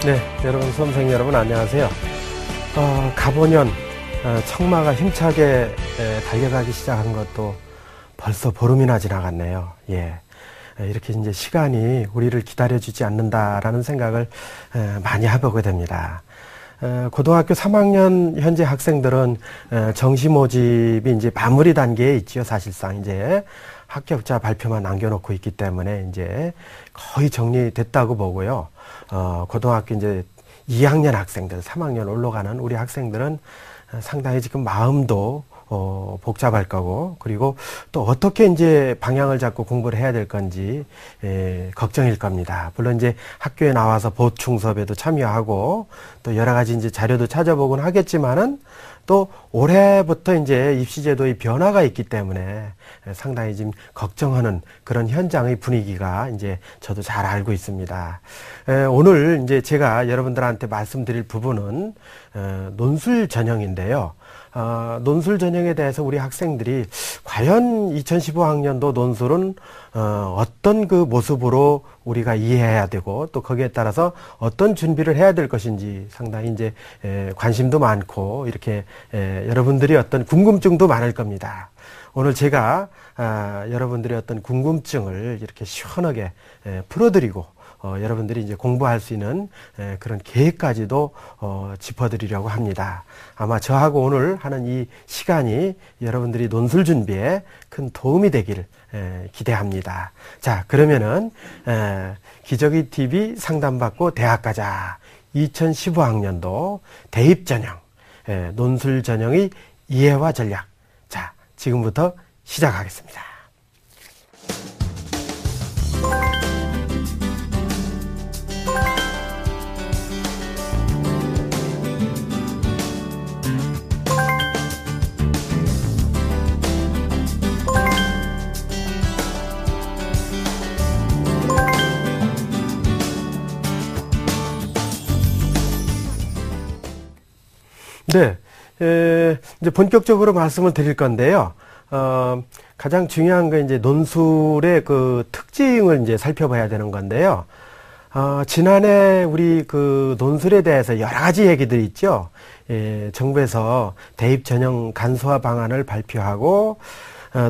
네, 여러분, 수험생 여러분 안녕하세요. 가보년 청마가 힘차게 달려가기 시작한 것도 벌써 보름이나 지나갔네요. 예, 이렇게 이제 시간이 우리를 기다려주지 않는다라는 생각을 많이 해보게 됩니다. 고등학교 3학년 현재 학생들은 정시 모집이 이제 마무리 단계에 있죠. 사실상 이제 합격자 발표만 남겨놓고 있기 때문에 이제 거의 정리됐다고 보고요. 고등학교 이제 2학년 학생들, 3학년 올라가는 우리 학생들은 상당히 지금 마음도 복잡할 거고, 그리고 또 어떻게 이제 방향을 잡고 공부를 해야 될 건지 걱정일 겁니다. 물론 이제 학교에 나와서 보충 수업에도 참여하고 또 여러 가지 이제 자료도 찾아보곤 하겠지만은 또 올해부터 이제 입시제도의 변화가 있기 때문에 상당히 지금 걱정하는 그런 현장의 분위기가 이제 저도 잘 알고 있습니다. 오늘 이제 제가 여러분들한테 말씀드릴 부분은 논술 전형인데요. 논술 전형에 대해서 우리 학생들이 과연 2015학년도 논술은 어떤 그 모습으로 우리가 이해해야 되고 또 거기에 따라서 어떤 준비를 해야 될 것인지 상당히 이제 관심도 많고 이렇게 여러분들이 어떤 궁금증도 많을 겁니다. 오늘 제가 여러분들의 어떤 궁금증을 이렇게 시원하게 풀어드리고 여러분들이 이제 공부할 수 있는 그런 계획까지도 짚어드리려고 합니다. 아마 저하고 오늘 하는 이 시간이 여러분들이 논술 준비에 큰 도움이 되기를 기대합니다. 자, 그러면은 기저귀 TV 상담받고 대학 가자 2015학년도 대입 전형 논술 전형의 이해와 전략. 자, 지금부터 시작하겠습니다. 네, 이제 본격적으로 말씀을 드릴 건데요. 가장 중요한 건 이제 논술의 그 특징을 이제 살펴봐야 되는 건데요. 지난해 우리 그 논술에 대해서 여러 가지 얘기들이 있죠. 정부에서 대입 전형 간소화 방안을 발표하고,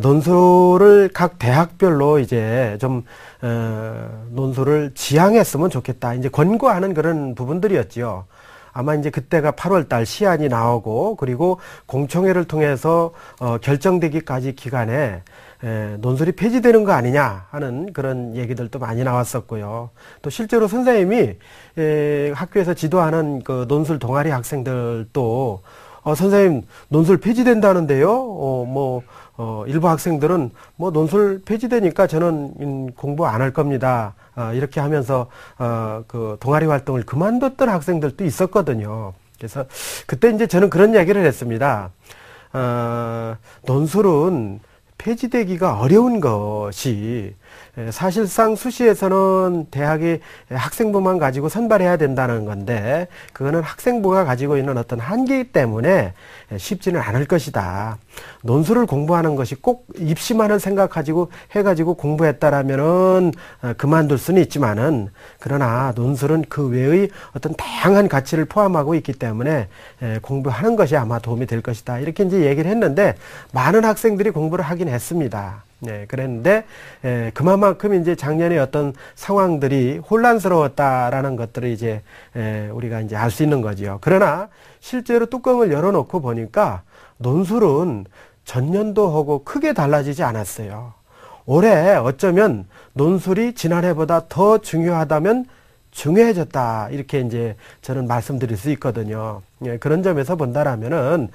논술을 각 대학별로 이제 좀, 논술을 지향했으면 좋겠다. 이제 권고하는 그런 부분들이었죠. 아마 이제 그때가 8월 달 시안이 나오고 그리고 공청회를 통해서 결정되기까지 기간에 논술이 폐지되는 거 아니냐 하는 그런 얘기들도 많이 나왔었고요. 또 실제로 선생님이 학교에서 지도하는 그 논술 동아리 학생들도 선생님 논술 폐지된다는데요. 일부 학생들은 뭐 논술 폐지되니까 저는 공부 안 할 겁니다. 이렇게 하면서 그 동아리 활동을 그만뒀던 학생들도 있었거든요. 그래서 그때 이제 저는 그런 얘기를 했습니다. 논술은 폐지되기가 어려운 것이 사실상 수시에서는 대학이 학생부만 가지고 선발해야 된다는 건데 그거는 학생부가 가지고 있는 어떤 한계이기 때문에 쉽지는 않을 것이다. 논술을 공부하는 것이 꼭 입시만을 생각가지고 해가지고 공부했다라면은 그만둘 수는 있지만은 그러나 논술은 그 외의 어떤 다양한 가치를 포함하고 있기 때문에 공부하는 것이 아마 도움이 될 것이다. 이렇게 이제 얘기를 했는데 많은 학생들이 공부를 하긴 했습니다. 네, 그랬는데, 그만큼 이제 작년에 어떤 상황들이 혼란스러웠다라는 것들을 이제, 우리가 이제 알 수 있는 거죠. 그러나 실제로 뚜껑을 열어놓고 보니까 논술은 전년도하고 크게 달라지지 않았어요. 올해 어쩌면 논술이 지난해보다 더 중요하다면 중요해졌다. 이렇게 이제 저는 말씀드릴 수 있거든요. 예, 그런 점에서 본다라면은,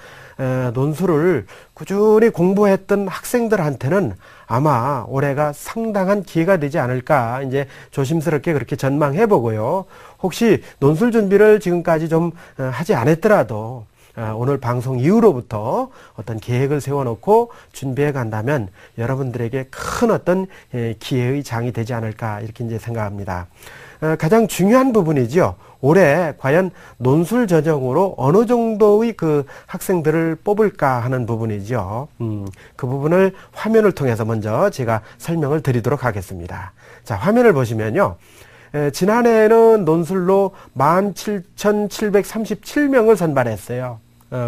논술을 꾸준히 공부했던 학생들한테는 아마 올해가 상당한 기회가 되지 않을까. 이제 조심스럽게 그렇게 전망해 보고요. 혹시 논술 준비를 지금까지 좀 하지 않았더라도, 오늘 방송 이후로부터 어떤 계획을 세워놓고 준비해 간다면 여러분들에게 큰 어떤 기회의 장이 되지 않을까. 이렇게 이제 생각합니다. 가장 중요한 부분이죠. 올해 과연 논술 전형으로 어느 정도의 그 학생들을 뽑을까 하는 부분이죠. 그 부분을 화면을 통해서 먼저 제가 설명을 드리도록 하겠습니다. 자, 화면을 보시면요. 지난해에는 논술로 17,737명을 선발했어요.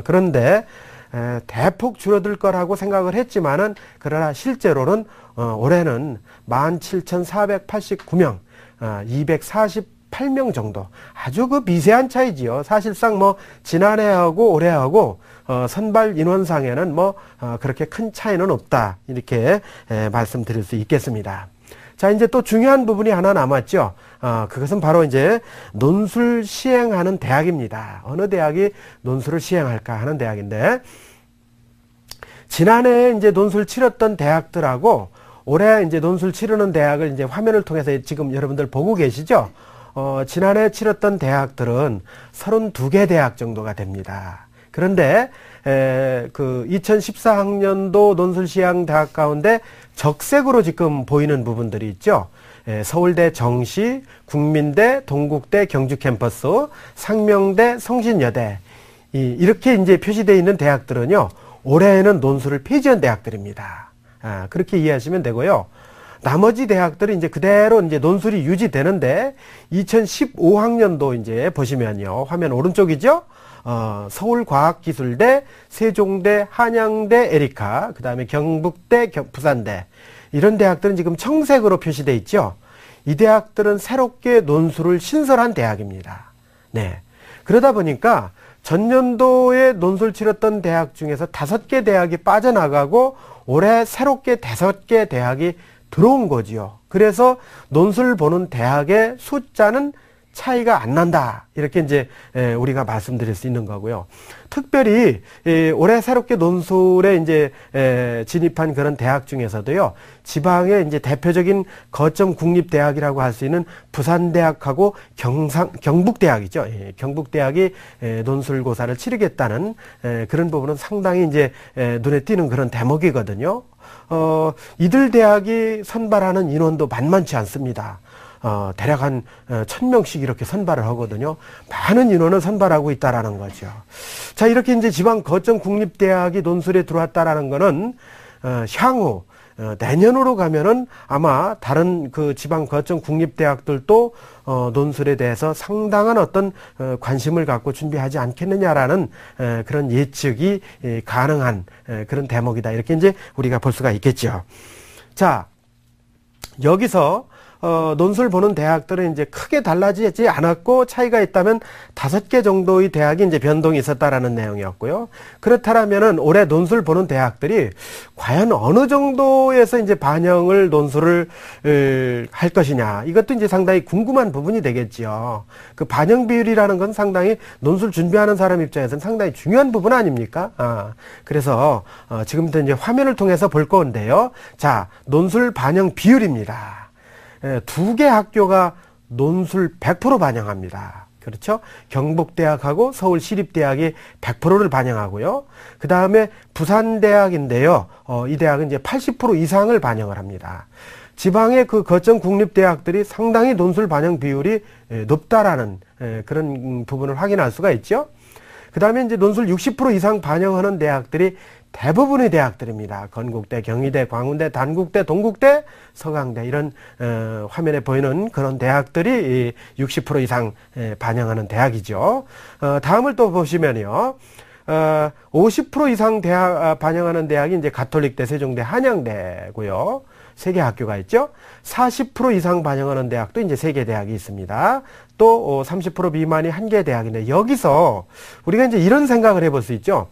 그런데 대폭 줄어들 거라고 생각을 했지만은, 그러나 실제로는 올해는 17,489명, 248명 정도, 아주 그 미세한 차이지요. 사실상 뭐 지난해하고 올해하고 선발 인원상에는 뭐 그렇게 큰 차이는 없다, 이렇게 말씀드릴 수 있겠습니다. 자, 이제 또 중요한 부분이 하나 남았죠. 그것은 바로 이제 논술 시행하는 대학입니다. 어느 대학이 논술을 시행할까 하는 대학인데, 지난해 이제 논술 치렀던 대학들하고 올해 이제 논술 치르는 대학을 이제 화면을 통해서 지금 여러분들 보고 계시죠? 지난해 치렀던 대학들은 32개 대학 정도가 됩니다. 그런데 그 2014학년도 논술 시행 대학 가운데 적색으로 지금 보이는 부분들이 있죠. 서울대 정시, 국민대, 동국대 경주 캠퍼스, 상명대, 성신여대, 이렇게 이제 표시되어 있는 대학들은요, 올해에는 논술을 폐지한 대학들입니다. 그렇게 이해하시면 되고요. 나머지 대학들은 이제 그대로 이제 논술이 유지되는데, 2015학년도 이제 보시면요, 화면 오른쪽이죠? 서울과학기술대, 세종대, 한양대, 에리카, 그 다음에 경북대, 부산대, 이런 대학들은 지금 청색으로 표시되어 있죠. 이 대학들은 새롭게 논술을 신설한 대학입니다. 네. 그러다 보니까 전년도에 논술 치렀던 대학 중에서 5개 대학이 빠져나가고 올해 새롭게 5개 대학이 들어온 거지요. 그래서 논술 보는 대학의 숫자는 차이가 안 난다, 이렇게 이제 우리가 말씀드릴 수 있는 거고요. 특별히 올해 새롭게 논술에 이제 진입한 그런 대학 중에서도요, 지방의 이제 대표적인 거점 국립대학이라고 할 수 있는 부산대학하고 경북대학이죠. 경북대학이 논술고사를 치르겠다는 그런 부분은 상당히 이제 눈에 띄는 그런 대목이거든요. 이들 대학이 선발하는 인원도 만만치 않습니다. 대략 한 1000명씩 이렇게 선발을 하거든요. 많은 인원을 선발하고 있다라는 거죠. 자, 이렇게 이제 지방 거점 국립대학이 논술에 들어왔다라는 거는 향후 내년으로 가면은 아마 다른 그 지방 거점 국립대학들도 논술에 대해서 상당한 어떤 관심을 갖고 준비하지 않겠느냐라는 그런 예측이 가능한 그런 대목이다, 이렇게 이제 우리가 볼 수가 있겠죠. 자, 여기서 논술 보는 대학들은 이제 크게 달라지지 않았고, 차이가 있다면 5개 정도의 대학이 이제 변동이 있었다라는 내용이었고요. 그렇다면은 올해 논술 보는 대학들이 과연 어느 정도에서 이제 반영을 논술을 할 것이냐, 이것도 이제 상당히 궁금한 부분이 되겠지요. 그 반영 비율이라는 건 상당히 논술 준비하는 사람 입장에서는 상당히 중요한 부분 아닙니까? 그래서 지금부터 이제 화면을 통해서 볼 건데요. 자, 논술 반영 비율입니다. 2개 학교가 논술 100% 반영합니다. 그렇죠? 경북대학하고 서울시립대학이 100%를 반영하고요. 그 다음에 부산대학인데요. 이 대학은 이제 80% 이상을 반영을 합니다. 지방의 그 거점 국립대학들이 상당히 논술 반영 비율이 높다라는 그런 부분을 확인할 수가 있죠. 그 다음에 이제 논술 60% 이상 반영하는 대학들이 대부분의 대학들입니다. 건국대, 경희대, 광운대, 단국대, 동국대, 서강대, 이런 화면에 보이는 그런 대학들이 60% 이상 반영하는 대학이죠. 다음을 또 보시면요, 50% 이상 대학 반영하는 대학이 이제 가톨릭대, 세종대, 한양대고요. 3개 학교가 있죠. 40% 이상 반영하는 대학도 이제 3개 대학이 있습니다. 또 30% 미만이 1개 대학인데, 여기서 우리가 이제 이런 생각을 해볼 수 있죠.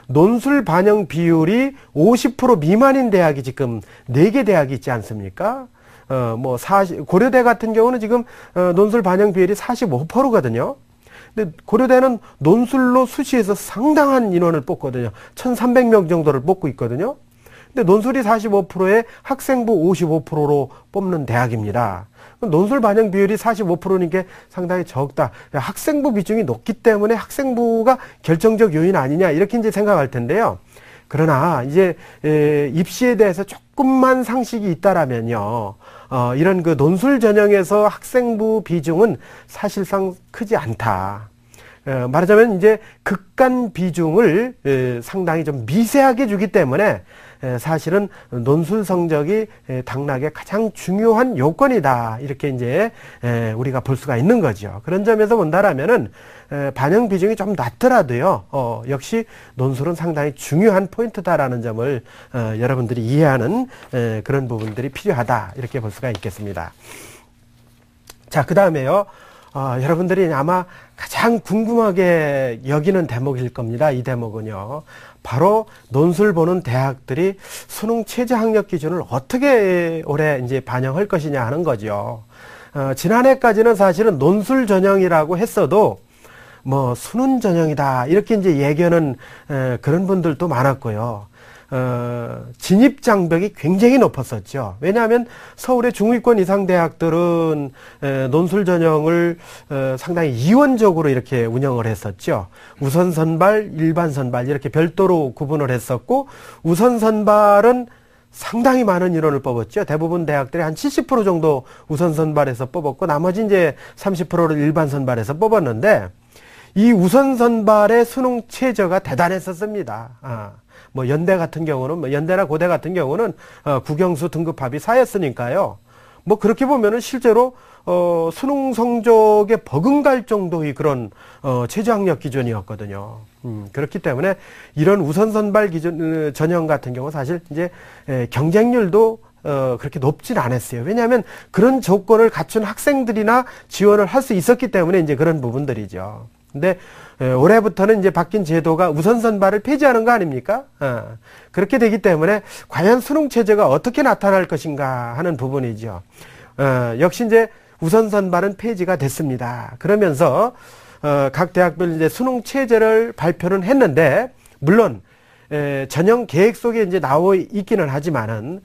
논술 반영 비율이 50% 미만인 대학이 지금 4개 대학이 있지 않습니까? 고려대 같은 경우는 지금 논술 반영 비율이 45%거든요. 근데 고려대는 논술로 수시에서 상당한 인원을 뽑거든요. 1300명 정도를 뽑고 있거든요. 근데 논술이 45%에 학생부 55%로 뽑는 대학입니다. 논술 반영 비율이 45%니까 상당히 적다. 학생부 비중이 높기 때문에 학생부가 결정적 요인 아니냐, 이렇게 이제 생각할 텐데요. 그러나 이제 입시에 대해서 조금만 상식이 있다라면요, 이런 그 논술 전형에서 학생부 비중은 사실상 크지 않다. 말하자면 이제 극간 비중을 상당히 좀 미세하게 주기 때문에 사실은 논술 성적이 당락의 가장 중요한 요건이다. 이렇게 이제 우리가 볼 수가 있는 거죠. 그런 점에서 본다라면은 반영 비중이 좀 낮더라도요, 역시 논술은 상당히 중요한 포인트다라는 점을 여러분들이 이해하는 그런 부분들이 필요하다. 이렇게 볼 수가 있겠습니다. 자, 그 다음에요. 여러분들이 아마 가장 궁금하게 여기는 대목일 겁니다. 이 대목은요. 바로 논술 보는 대학들이 수능 최저 학력 기준을 어떻게 올해 이제 반영할 것이냐 하는 거죠. 지난해까지는 사실은 논술 전형이라고 했어도 뭐 수능 전형이다 이렇게 이제 얘기하는 그런 분들도 많았고요. 진입 장벽이 굉장히 높았었죠. 왜냐하면 서울의 중위권 이상 대학들은 논술 전형을 상당히 이원적으로 이렇게 운영을 했었죠. 우선 선발, 일반 선발 이렇게 별도로 구분을 했었고, 우선 선발은 상당히 많은 인원을 뽑았죠. 대부분 대학들이 한 70% 정도 우선 선발에서 뽑았고, 나머지 이제 30%를 일반 선발에서 뽑았는데, 이 우선 선발의 수능 최저가 대단했었습니다. 뭐 연대 같은 경우는, 뭐 연대나 고대 같은 경우는 국영수 등급 합이 4였으니까요. 뭐 그렇게 보면은 실제로 수능 성적에 버금갈 정도의 그런 최저 학력 기준이었거든요. 그렇기 때문에 이런 우선 선발 기준 전형 같은 경우 사실 이제 경쟁률도 그렇게 높진 않았어요. 왜냐하면 그런 조건을 갖춘 학생들이나 지원을 할 수 있었기 때문에 이제 그런 부분들이죠. 근데 올해부터는 이제 바뀐 제도가 우선 선발을 폐지하는 거 아닙니까? 그렇게 되기 때문에 과연 수능 체제가 어떻게 나타날 것인가 하는 부분이죠. 역시 이제 우선 선발은 폐지가 됐습니다. 그러면서 각 대학별 이제 수능 체제를 발표는 했는데, 물론 전형 계획 속에 이제 나와 있기는 하지만은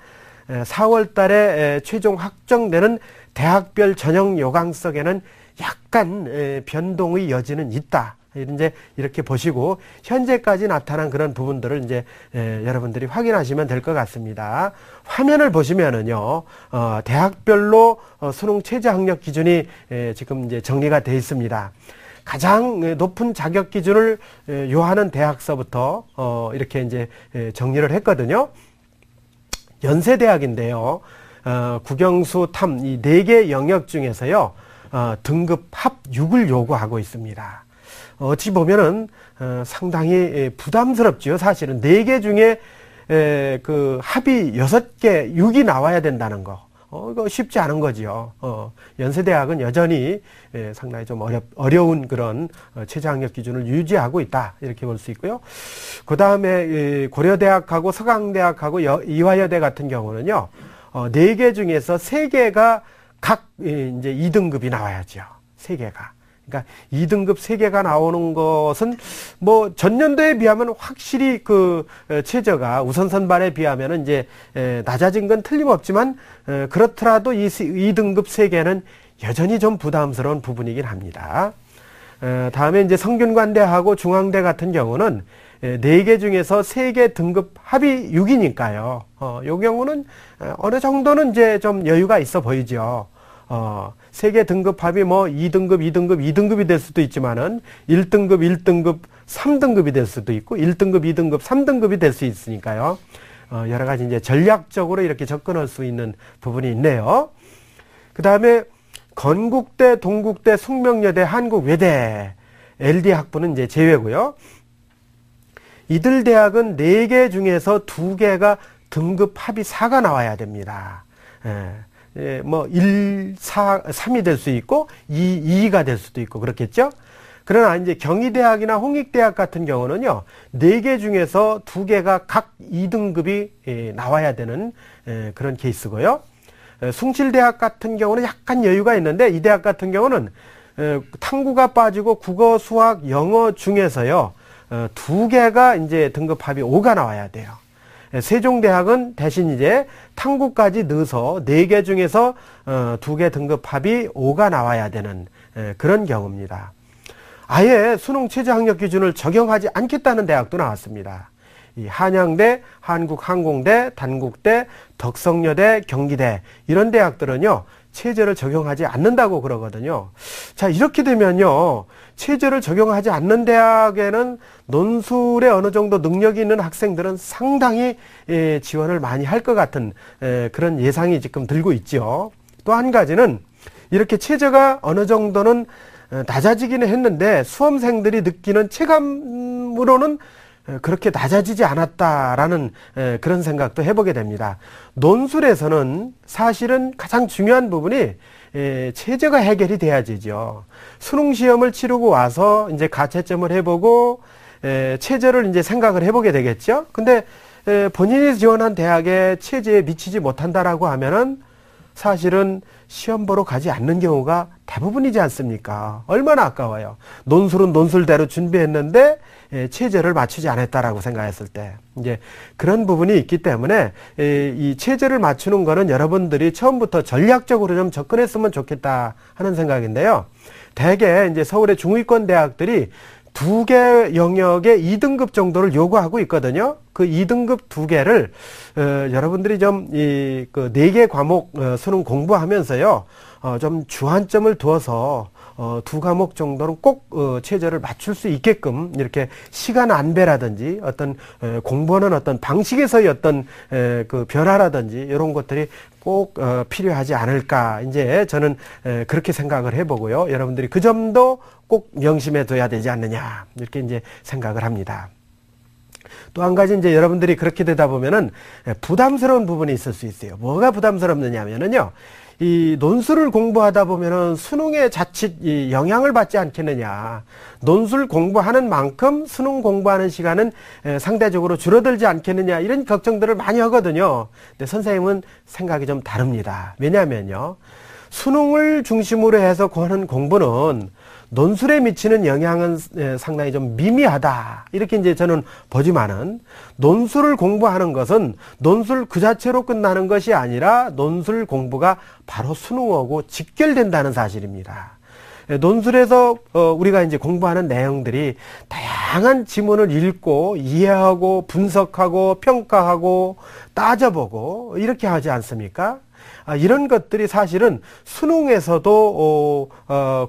4월 달에 최종 확정되는 대학별 전형 요강석에는 약간 변동의 여지는 있다. 이제 이렇게 보시고 현재까지 나타난 그런 부분들을 이제 여러분들이 확인하시면 될 것 같습니다. 화면을 보시면은요, 대학별로 수능 최저 학력 기준이 지금 이제 정리가 되어 있습니다. 가장 높은 자격 기준을 요하는 대학서부터 이렇게 이제 정리를 했거든요. 연세대학인데요. 국영수 탐 이 4개 영역 중에서요. 등급 합 6을 요구하고 있습니다. 어찌 보면은 상당히 부담스럽죠. 사실은 4개 중에 그 합이 6개, 6이 나와야 된다는 거. 이거 쉽지 않은 거지요. 연세대학은 여전히 상당히 좀 어려운 그런 최저 학력 기준을 유지하고 있다. 이렇게 볼 수 있고요. 그 다음에 고려대학하고 서강대학하고 이화여대 같은 경우는요. 4개 중에서 3개가 각 이제 2등급이 나와야죠. 3개가. 그러니까 2등급 3개가 나오는 것은 뭐 전년도에 비하면 확실히 그 최저가 우선 선발에 비하면은 이제 낮아진 건 틀림없지만 그렇더라도 이 2등급 3개는 여전히 좀 부담스러운 부분이긴 합니다. 다음에 이제 성균관대하고 중앙대 같은 경우는 4개 중에서 3개 등급 합이 6이니까요. 요 경우는 어느 정도는 이제 좀 여유가 있어 보이죠. 3개 등급 합이 뭐 2등급, 2등급, 2등급이 될 수도 있지만은 1등급, 1등급, 3등급이 될 수도 있고 1등급, 2등급, 3등급이 될 수 있으니까요. 여러 가지 이제 전략적으로 이렇게 접근할 수 있는 부분이 있네요. 그 다음에 건국대, 동국대, 숙명여대, 한국외대, LD 학부는 이제 제외고요. 이들 대학은 4개 중에서 2개가 등급 합이 4가 나와야 됩니다. 뭐 1, 4, 3이 될 수 있고 2가 될 수도 있고 그렇겠죠. 그러나 이제 경희대학이나 홍익대학 같은 경우는요, 4개 중에서 2개가 각 2등급이 나와야 되는 그런 케이스고요. 숭실대학 같은 경우는 약간 여유가 있는데, 이 대학 같은 경우는 탐구가 빠지고 국어, 수학, 영어 중에서요, 2개가 이제 등급 합이 5가 나와야 돼요. 세종대학은 대신 이제 탐구까지 넣어서 4개 중에서 2개 등급 합이 5가 나와야 되는 그런 경우입니다. 아예 수능 최저 학력 기준을 적용하지 않겠다는 대학도 나왔습니다. 이 한양대, 한국항공대, 단국대, 덕성여대, 경기대 이런 대학들은요, 체제를 적용하지 않는다고 그러거든요. 자, 이렇게 되면요, 체제를 적용하지 않는 대학에는 논술에 어느 정도 능력이 있는 학생들은 상당히 지원을 많이 할 것 같은 그런 예상이 지금 들고 있죠. 또 한 가지는 이렇게 체제가 어느 정도는 낮아지기는 했는데 수험생들이 느끼는 체감으로는 그렇게 낮아지지 않았다라는 그런 생각도 해보게 됩니다. 논술에서는 사실은 가장 중요한 부분이 체제가 해결이 돼야지죠. 수능 시험을 치르고 와서 이제 가채점을 해보고 체제를 이제 생각을 해보게 되겠죠. 근데 본인이 지원한 대학의 체제에 미치지 못한다라고 하면은 사실은 시험 보러 가지 않는 경우가 대부분이지 않습니까? 얼마나 아까워요. 논술은 논술대로 준비했는데 체제를 맞추지 않았다라고 생각했을 때 이제 그런 부분이 있기 때문에 이 체제를 맞추는 거는 여러분들이 처음부터 전략적으로 좀 접근했으면 좋겠다 하는 생각인데요. 대개 이제 서울의 중위권 대학들이 2개 영역의 2등급 정도를 요구하고 있거든요. 그 2등급 2개를 여러분들이 좀 그 4개 과목 수능 공부하면서요, 좀 주안점을 두어서 2과목 정도는 꼭 체제를 맞출 수 있게끔 이렇게 시간 안배라든지 어떤 공부하는 어떤 방식에서의 어떤 그 변화라든지 이런 것들이 꼭 필요하지 않을까, 이제 저는 그렇게 생각을 해보고요. 여러분들이 그 점도 꼭 명심해 둬야 되지 않느냐, 이렇게 이제 생각을 합니다. 또 한 가지 이제 여러분들이 그렇게 되다 보면은 부담스러운 부분이 있을 수 있어요. 뭐가 부담스럽느냐면은요, 이 논술을 공부하다 보면은 수능에 자칫 영향을 받지 않겠느냐. 논술 공부하는 만큼 수능 공부하는 시간은 상대적으로 줄어들지 않겠느냐, 이런 걱정들을 많이 하거든요. 근데 선생님은 생각이 좀 다릅니다. 왜냐면요, 수능을 중심으로 해서 하는 공부는 논술에 미치는 영향은 상당히 좀 미미하다, 이렇게 이제 저는 보지만은, 논술을 공부하는 것은 논술 그 자체로 끝나는 것이 아니라 논술 공부가 바로 수능하고 직결된다는 사실입니다. 논술에서 우리가 이제 공부하는 내용들이 다양한 지문을 읽고 이해하고 분석하고 평가하고 따져보고 이렇게 하지 않습니까? 이런 것들이 사실은 수능에서도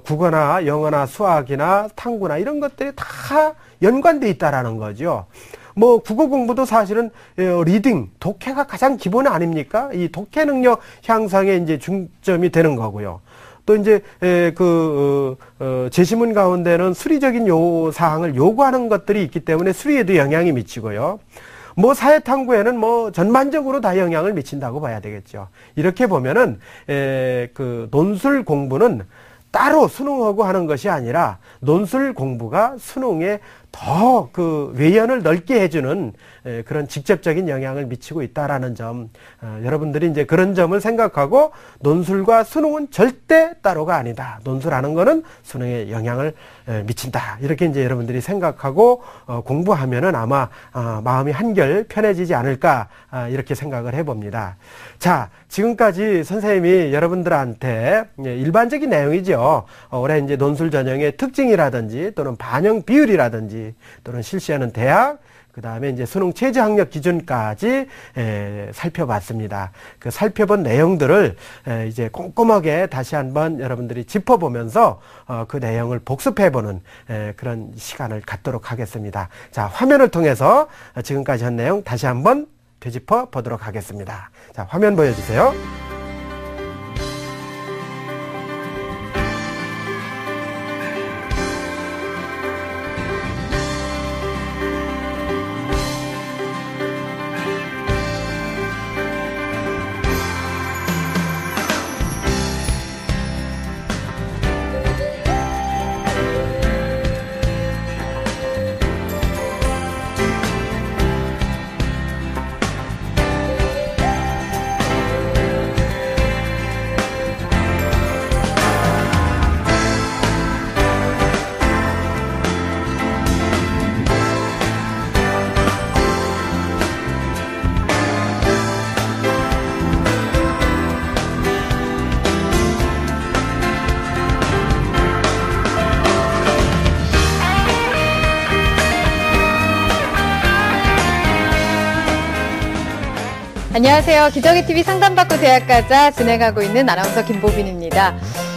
국어나 영어나 수학이나 탐구나 이런 것들이 다 연관돼 있다라는 거죠. 뭐 국어 공부도 사실은 리딩, 독해가 가장 기본 아닙니까? 이 독해 능력 향상에 이제 중점이 되는 거고요. 또 이제 제시문 가운데는 수리적인 사항을 요구하는 것들이 있기 때문에 수리에도 영향이 미치고요. 뭐 사회탐구에는 뭐 전반적으로 다 영향을 미친다고 봐야 되겠죠. 이렇게 보면은 그 논술 공부는 따로 수능하고 하는 것이 아니라 논술 공부가 수능에 더 그 외연을 넓게 해주는 그런 직접적인 영향을 미치고 있다라는 점, 여러분들이 이제 그런 점을 생각하고 논술과 수능은 절대 따로가 아니다. 논술하는 거는 수능에 영향을 미친다. 이렇게 이제 여러분들이 생각하고 공부하면은 아마 마음이 한결 편해지지 않을까, 이렇게 생각을 해봅니다. 자, 지금까지 선생님이 여러분들한테 일반적인 내용이죠. 올해 이제 논술 전형의 특징이라든지 또는 반영 비율이라든지 또는 실시하는 대학, 그 다음에 이제 수능 체제 학력 기준까지 살펴봤습니다. 그 살펴본 내용들을 이제 꼼꼼하게 다시 한번 여러분들이 짚어보면서 그 내용을 복습해보는 그런 시간을 갖도록 하겠습니다. 자, 화면을 통해서 지금까지 한 내용 다시 한번 되짚어 보도록 하겠습니다. 자, 화면 보여주세요. 안녕하세요. 기저귀TV 상담받고 대학가자 진행하고 있는 아나운서 김보빈입니다.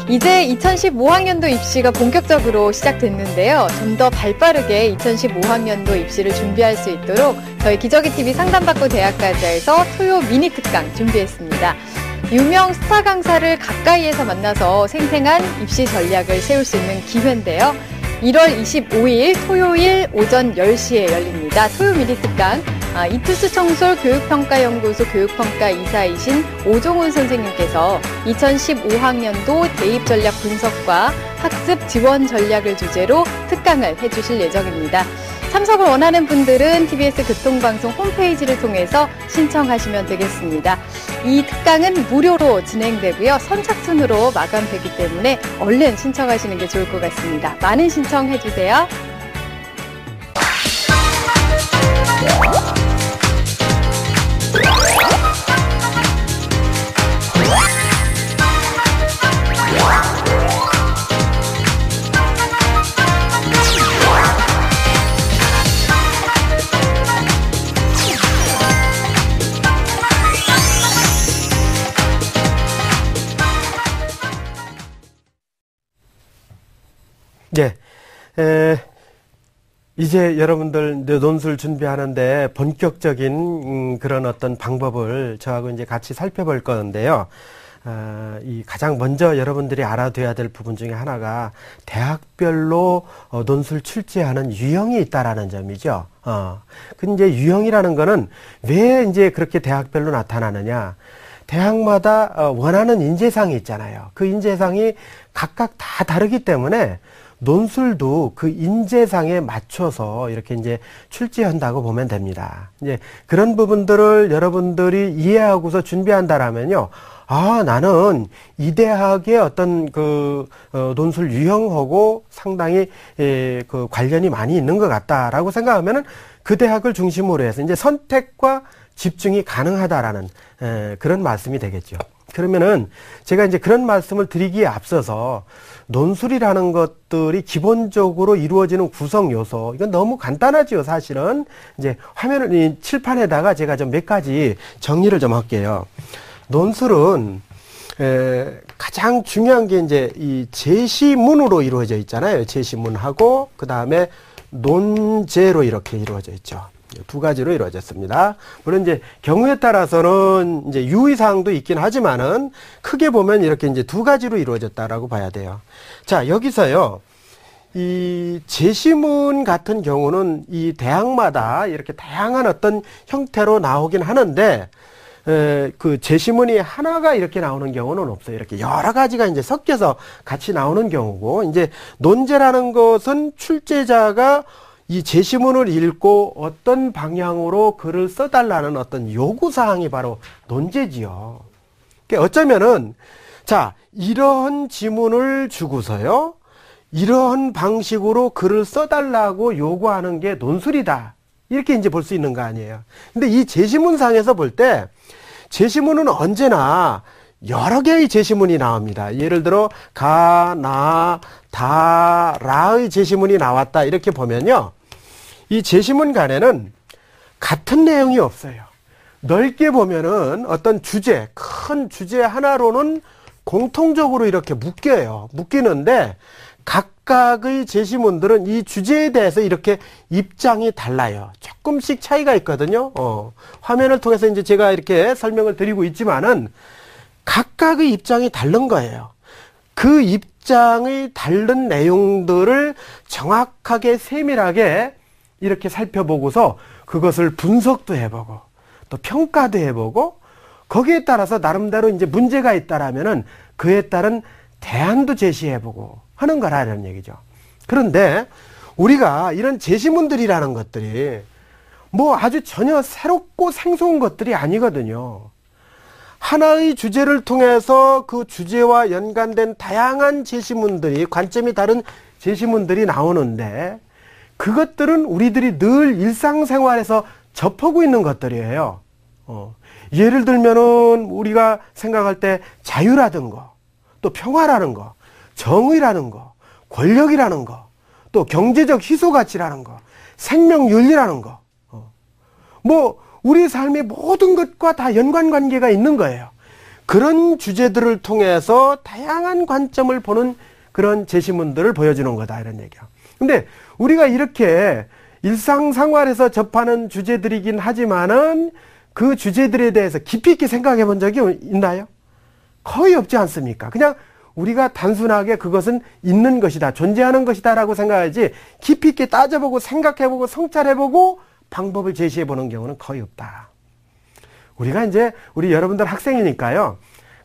이제 2015학년도 입시가 본격적으로 시작됐는데요. 좀 더 발빠르게 2015학년도 입시를 준비할 수 있도록 저희 기저귀TV 상담받고 대학가자에서 토요 미니 특강 준비했습니다. 유명 스타 강사를 가까이에서 만나서 생생한 입시 전략을 세울 수 있는 기회인데요. 1월 25일 토요일 오전 10시에 열립니다. 토요 미니 특강. 이투스 청솔 교육평가연구소 교육평가 이사이신 오종훈 선생님께서 2015학년도 대입 전략 분석과 학습 지원 전략을 주제로 특강을 해주실 예정입니다. 참석을 원하는 분들은 TBS 교통방송 홈페이지를 통해서 신청하시면 되겠습니다. 이 특강은 무료로 진행되고요. 선착순으로 마감되기 때문에 얼른 신청하시는 게 좋을 것 같습니다. 많은 신청해주세요. 이제 여러분들 논술 준비하는데 본격적인 그런 어떤 방법을 저하고 이제 같이 살펴볼 건데요. 이 가장 먼저 여러분들이 알아둬야 될 부분 중에 하나가 대학별로 논술 출제하는 유형이 있다라는 점이죠. 근데 이제 유형이라는 거는 왜 이제 그렇게 대학별로 나타나느냐? 대학마다 원하는 인재상이 있잖아요. 그 인재상이 각각 다 다르기 때문에 논술도 그 인재상에 맞춰서 이렇게 이제 출제한다고 보면 됩니다. 이제 그런 부분들을 여러분들이 이해하고서 준비한다라면요. 나는 이 대학의 어떤 논술 유형하고 상당히 그 관련이 많이 있는 것 같다라고 생각하면은 그 대학을 중심으로 해서 이제 선택과 집중이 가능하다라는 그런 말씀이 되겠죠. 그러면은 제가 이제 그런 말씀을 드리기에 앞서서 논술이라는 것들이 기본적으로 이루어지는 구성 요소, 이건 너무 간단하죠, 사실은. 이제 이 칠판에다가 제가 좀 몇 가지 정리를 좀 할게요. 논술은 가장 중요한 게 이제 이 제시문으로 이루어져 있잖아요. 제시문하고 그 다음에 논제로 이렇게 이루어져 있죠. 두 가지로 이루어졌습니다. 물론 이제 경우에 따라서는 이제 유의사항도 있긴 하지만은 크게 보면 이렇게 이제 두 가지로 이루어졌다라고 봐야 돼요. 자, 여기서요. 이 제시문 같은 경우는 이 대학마다 이렇게 다양한 어떤 형태로 나오긴 하는데 그 제시문이 하나가 이렇게 나오는 경우는 없어요. 이렇게 여러 가지가 이제 섞여서 같이 나오는 경우고, 이제 논제라는 것은 출제자가 이 제시문을 읽고 어떤 방향으로 글을 써달라는 어떤 요구사항이 바로 논제지요. 그러니까 어쩌면은, 자, 이러한 지문을 주고서요, 이러한 방식으로 글을 써달라고 요구하는 게 논술이다. 이렇게 이제 볼 수 있는 거 아니에요. 근데 이 제시문상에서 볼 때, 제시문은 언제나 여러 개의 제시문이 나옵니다. 예를 들어, 가, 나, 다, 라의 제시문이 나왔다. 이렇게 보면요. 이 제시문 간에는 같은 내용이 없어요. 넓게 보면은 어떤 주제, 큰 주제 하나로는 공통적으로 이렇게 묶여요. 묶이는데 각각의 제시문들은 이 주제에 대해서 이렇게 입장이 달라요. 조금씩 차이가 있거든요. 화면을 통해서 이제 제가 이렇게 설명을 드리고 있지만은 각각의 입장이 다른 거예요. 그 입장의 다른 내용들을 정확하게 세밀하게 이렇게 살펴보고서 그것을 분석도 해보고 또 평가도 해보고 거기에 따라서 나름대로 이제 문제가 있다라면은 그에 따른 대안도 제시해보고 하는 거라는 얘기죠. 그런데 우리가 이런 제시문들이라는 것들이 뭐 아주 전혀 새롭고 생소한 것들이 아니거든요. 하나의 주제를 통해서 그 주제와 연관된 다양한 제시문들이, 관점이 다른 제시문들이 나오는데 그것들은 우리들이 늘 일상생활에서 접하고 있는 것들이에요. 예를 들면은 우리가 생각할 때 자유라든 거, 또 평화라는 거, 정의라는 거, 권력이라는 거, 또 경제적 희소가치라는 거, 생명윤리라는 거. 뭐 우리 삶의 모든 것과 다 연관관계가 있는 거예요. 그런 주제들을 통해서 다양한 관점을 보는 그런 제시문들을 보여주는 거다, 이런 얘기야. 근데 우리가 이렇게 일상생활에서 접하는 주제들이긴 하지만은 그 주제들에 대해서 깊이 있게 생각해 본 적이 있나요? 거의 없지 않습니까? 그냥 우리가 단순하게 그것은 있는 것이다, 존재하는 것이다 라고 생각하지 깊이 있게 따져보고 생각해보고 성찰해보고 방법을 제시해보는 경우는 거의 없다. 우리가 이제 우리 여러분들 학생이니까요,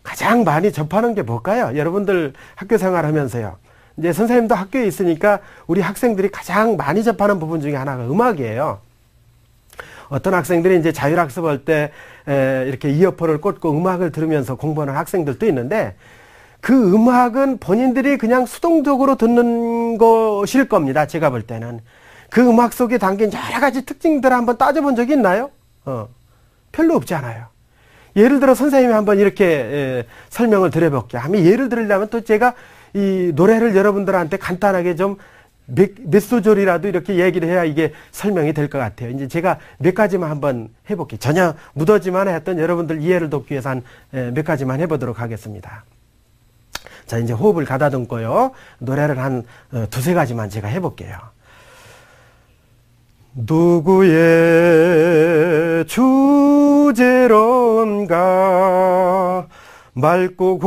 가장 많이 접하는 게 뭘까요? 여러분들 학교 생활하면서요, 이제 선생님도 학교에 있으니까 우리 학생들이 가장 많이 접하는 부분 중에 하나가 음악이에요. 어떤 학생들이 이제 자율학습할 때 이렇게 이어폰을 꽂고 음악을 들으면서 공부하는 학생들도 있는데, 그 음악은 본인들이 그냥 수동적으로 듣는 것일 겁니다. 제가 볼 때는. 그 음악 속에 담긴 여러 가지 특징들을 한번 따져본 적이 있나요? 별로 없지 않아요. 예를 들어 선생님이 한번 이렇게 설명을 드려볼게요. 하면 예를 들으려면 또 제가 이 노래를 여러분들한테 간단하게 좀 몇 소절이라도 이렇게 얘기를 해야 이게 설명이 될 것 같아요. 이제 제가 몇 가지만 한번 해볼게요. 전혀 묻어지만 했던 여러분들 이해를 돕기 위해서 한 몇 가지만 해보도록 하겠습니다. 자, 이제 호흡을 가다듬고요. 노래를 한 두세 가지만 제가 해볼게요. 누구의 주제론가 맑고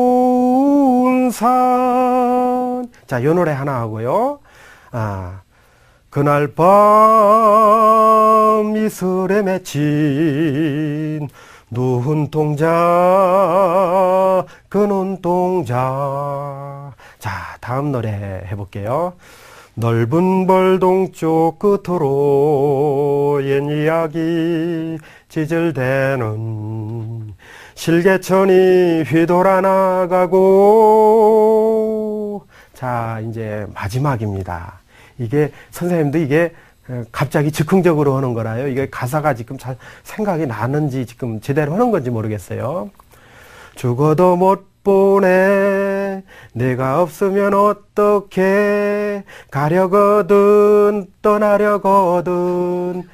고운 산. 자, 요 노래 하나 하고요. 그날 밤 이슬에 맺힌 눈동자, 그 눈동자. 자, 다음 노래 해볼게요. 넓은 벌동 쪽 끝으로 옛 이야기 지질대는 실개천이 휘돌아 나가고. 자, 이제 마지막입니다. 이게 선생님도 이게 갑자기 즉흥적으로 하는 거라요. 이게 가사가 지금 잘 생각이 나는지 지금 제대로 하는 건지 모르겠어요. 죽어도 못 보내 내가 없으면 어떻게 가려거든 떠나려거든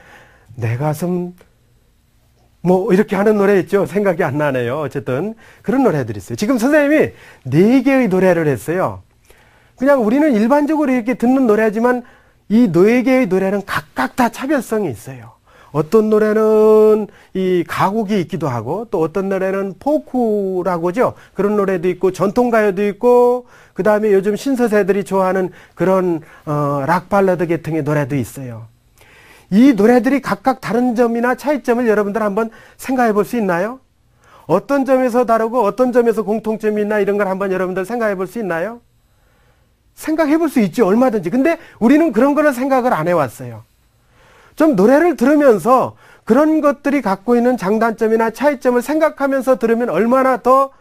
내 가슴 뭐 이렇게 하는 노래 있죠. 생각이 안 나네요. 어쨌든 그런 노래들이 있어요. 지금 선생님이 4개의 노래를 했어요. 그냥 우리는 일반적으로 이렇게 듣는 노래지만 이 4개의 노래는 각각 다 차별성이 있어요. 어떤 노래는 이 가곡이 있기도 하고, 또 어떤 노래는 포크라고 하죠. 그런 노래도 있고, 전통가요도 있고, 그 다음에 요즘 신서세들이 좋아하는 그런 락 발라드 계통의 노래도 있어요. 이 노래들이 각각 다른 점이나 차이점을 여러분들 한번 생각해 볼 수 있나요? 어떤 점에서 다르고 어떤 점에서 공통점이 있나 이런 걸 한번 여러분들 생각해 볼 수 있나요? 생각해 볼 수 있죠. 얼마든지. 근데 우리는 그런 거는 생각을 안 해왔어요. 좀 노래를 들으면서 그런 것들이 갖고 있는 장단점이나 차이점을 생각하면서 들으면 얼마나 더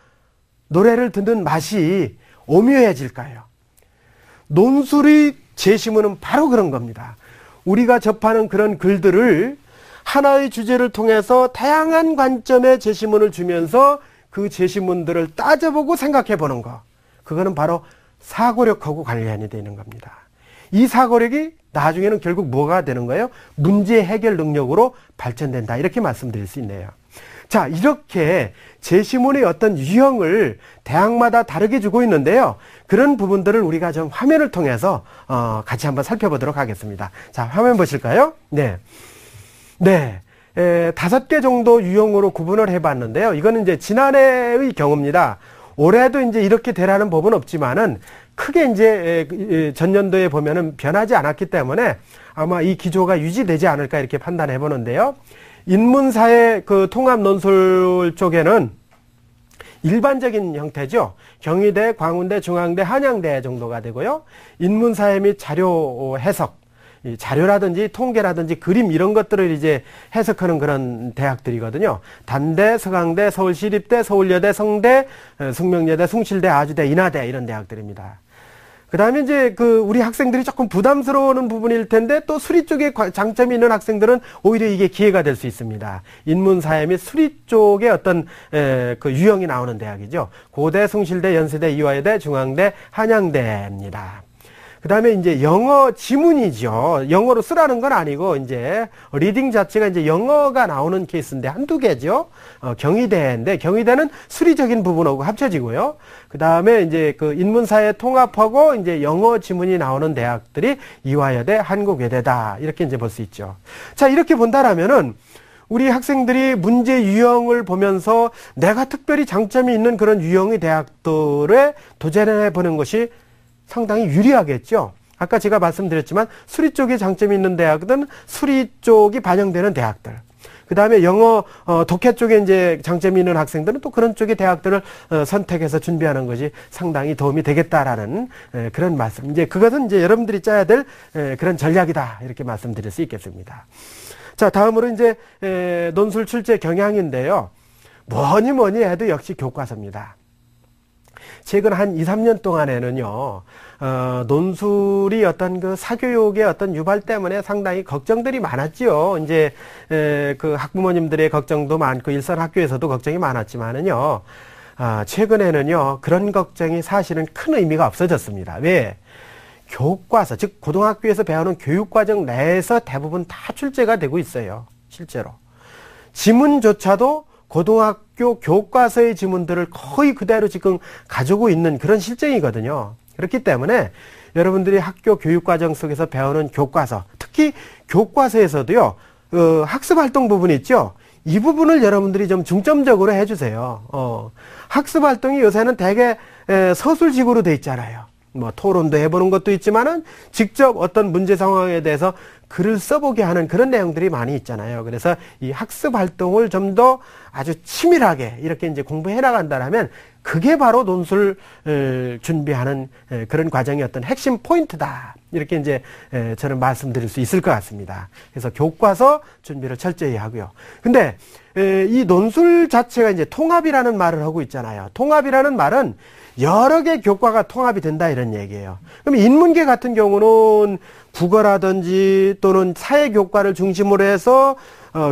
노래를 듣는 맛이 오묘해질까요? 논술의 제시문은 바로 그런 겁니다. 우리가 접하는 그런 글들을 하나의 주제를 통해서 다양한 관점의 제시문을 주면서 그 제시문들을 따져보고 생각해 보는 거. 그거는 바로 사고력하고 관련이 되는 겁니다. 이 사고력이 나중에는 결국 뭐가 되는 거예요? 문제 해결 능력으로 발전된다. 이렇게 말씀드릴 수 있네요. 자, 이렇게 제시문의 어떤 유형을 대학마다 다르게 주고 있는데요. 그런 부분들을 우리가 좀 화면을 통해서 같이 한번 살펴보도록 하겠습니다. 자, 화면 보실까요? 네. 5개 정도 유형으로 구분을 해봤는데요. 이거는 이제 지난해의 경우입니다. 올해도 이제 이렇게 되라는 법은 없지만은 크게 이제 전년도에 보면은 변하지 않았기 때문에 아마 이 기조가 유지되지 않을까 이렇게 판단해 보는데요. 인문사의 그 통합 논술 쪽에는 일반적인 형태죠. 경희대, 광운대, 중앙대, 한양대 정도가 되고요. 인문사회 및 자료 해석, 자료라든지 통계라든지 그림 이런 것들을 이제 해석하는 그런 대학들이거든요. 단대, 서강대, 서울시립대, 서울여대, 성대, 숙명여대, 숭실대, 아주대, 인하대 이런 대학들입니다. 그 다음에 이제 우리 학생들이 조금 부담스러워하는 부분일 텐데 또 수리 쪽에 장점이 있는 학생들은 오히려 이게 기회가 될 수 있습니다. 인문사회 및 수리 쪽에 어떤 그 유형이 나오는 대학이죠. 고대, 숭실대, 연세대, 이화여대, 중앙대, 한양대입니다. 그 다음에 이제 영어 지문이죠. 영어로 쓰라는 건 아니고, 이제, 리딩 자체가 이제 영어가 나오는 케이스인데 한두 개죠. 경희대인데, 경희대는 수리적인 부분하고 합쳐지고요. 그 다음에 이제 그 인문사회 통합하고 이제 영어 지문이 나오는 대학들이 이화여대, 한국외대다. 이렇게 이제 볼 수 있죠. 자, 이렇게 본다라면은, 우리 학생들이 문제 유형을 보면서 내가 특별히 장점이 있는 그런 유형의 대학들에 도전해 보는 것이 상당히 유리하겠죠. 아까 제가 말씀드렸지만 수리 쪽에 장점이 있는 대학은 수리 쪽이 반영되는 대학들. 그 다음에 영어 독해 쪽에 이제 장점이 있는 학생들은 또 그런 쪽의 대학들을 선택해서 준비하는 것이 상당히 도움이 되겠다라는 그런 말씀. 이제 그것은 이제 여러분들이 짜야 될 그런 전략이다 이렇게 말씀드릴 수 있겠습니다. 자, 다음으로 이제 논술 출제 경향인데요. 뭐니 해도 역시 교과서입니다. 최근 한 2, 3년 동안에는요, 논술이 어떤 그 사교육의 어떤 유발 때문에 상당히 걱정들이 많았지요. 이제, 그 학부모님들의 걱정도 많고, 일선 학교에서도 걱정이 많았지만은요, 최근에는요, 그런 걱정이 사실은 큰 의미가 없어졌습니다. 왜? 교과서, 즉 고등학교에서 배우는 교육과정 내에서 대부분 다 출제가 되고 있어요. 실제로. 지문조차도 고등학교 교과서의 지문들을 거의 그대로 지금 가지고 있는 그런 실정이거든요. 그렇기 때문에 여러분들이 학교 교육과정 속에서 배우는 교과서, 특히 교과서에서도요, 학습활동 부분 있죠? 이 부분을 여러분들이 좀 중점적으로 해주세요. 학습활동이 요새는 대개 서술식으로 돼 있잖아요. 뭐 토론도 해보는 것도 있지만은 직접 어떤 문제 상황에 대해서 글을 써보게 하는 그런 내용들이 많이 있잖아요. 그래서 이 학습 활동을 좀 더 아주 치밀하게 이렇게 이제 공부해 나간다라면 그게 바로 논술 준비하는 그런 과정의 어떤 핵심 포인트다. 이렇게 이제 저는 말씀드릴 수 있을 것 같습니다. 그래서 교과서 준비를 철저히 하고요. 근데 이 논술 자체가 이제 통합이라는 말을 하고 있잖아요. 통합이라는 말은 여러 개 교과가 통합이 된다 이런 얘기예요. 그럼 인문계 같은 경우는 국어라든지 또는 사회교과를 중심으로 해서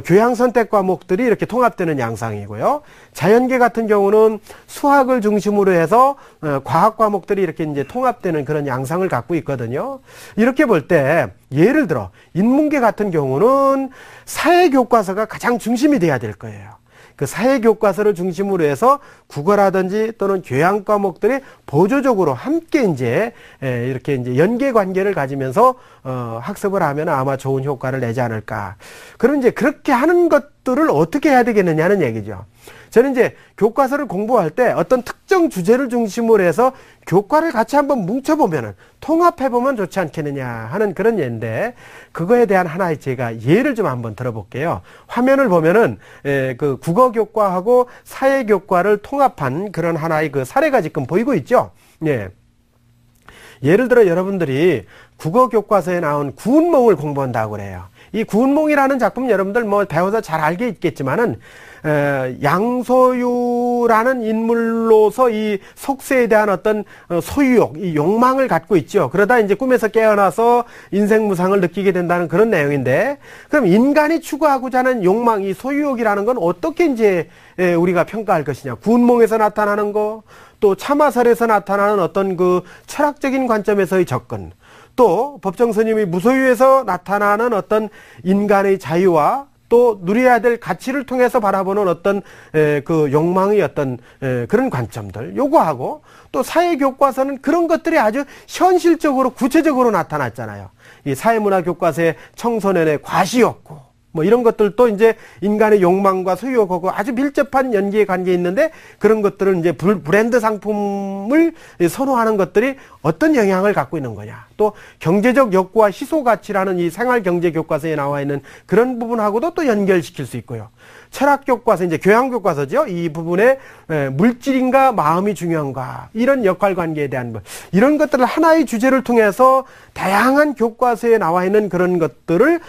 교양 선택 과목들이 이렇게 통합되는 양상이고요. 자연계 같은 경우는 수학을 중심으로 해서 과학 과목들이 이렇게 이제 통합되는 그런 양상을 갖고 있거든요. 이렇게 볼 때 예를 들어 인문계 같은 경우는 사회교과서가 가장 중심이 돼야 될 거예요. 그 사회교과서를 중심으로 해서 국어라든지 또는 교양 과목들이 보조적으로 함께 이제 이렇게 이제 연계 관계를 가지면서 학습을 하면 아마 좋은 효과를 내지 않을까. 그럼 이제 그렇게 하는 것들을 어떻게 해야 되겠느냐는 얘기죠. 저는 이제 교과서를 공부할 때 어떤 특정 주제를 중심으로 해서 교과를 같이 한번 뭉쳐보면은 통합해보면 좋지 않겠느냐 하는 그런 예인데 그거에 대한 하나의 제가 예를 좀 한번 들어볼게요. 화면을 보면은 그 국어교과하고 사회교과를 통합한 그런 하나의 그 사례가 지금 보이고 있죠. 예. 예를 들어 여러분들이 국어교과서에 나온 구운몽을 공부한다고 그래요. 이 구운몽이라는 작품 여러분들 뭐 배워서 잘 알게 있겠지만은 양소유라는 인물로서 이 속세에 대한 어떤 소유욕, 이 욕망을 갖고 있죠. 그러다 이제 꿈에서 깨어나서 인생 무상을 느끼게 된다는 그런 내용인데, 그럼 인간이 추구하고자 하는 욕망, 이 소유욕이라는 건 어떻게 이제 우리가 평가할 것이냐? 구운몽에서 나타나는 거, 또 참화설에서 나타나는 어떤 그 철학적인 관점에서의 접근, 또 법정스님의 무소유에서 나타나는 어떤 인간의 자유와 또 누려야 될 가치를 통해서 바라보는 어떤 그 욕망의 어떤 그런 관점들 요구하고, 또 사회교과서는 그런 것들이 아주 현실적으로 구체적으로 나타났잖아요. 이 사회문화 교과서의 청소년의 과시욕구 뭐 이런 것들도 이제 인간의 욕망과 소유욕하고 아주 밀접한 연계에 관계 있는데, 그런 것들은 이제 브랜드 상품을 선호하는 것들이 어떤 영향을 갖고 있는 거냐. 또 경제적 욕구와 희소가치라는 이 생활경제 교과서에 나와 있는 그런 부분하고도 또 연결시킬 수 있고요. 철학교과서, 이제 교양교과서죠. 이 부분에 물질인가 마음이 중요한가, 이런 역할관계에 대한 것, 이런 것들을 하나의 주제를 통해서 다양한 교과서에 나와 있는 그런 것들을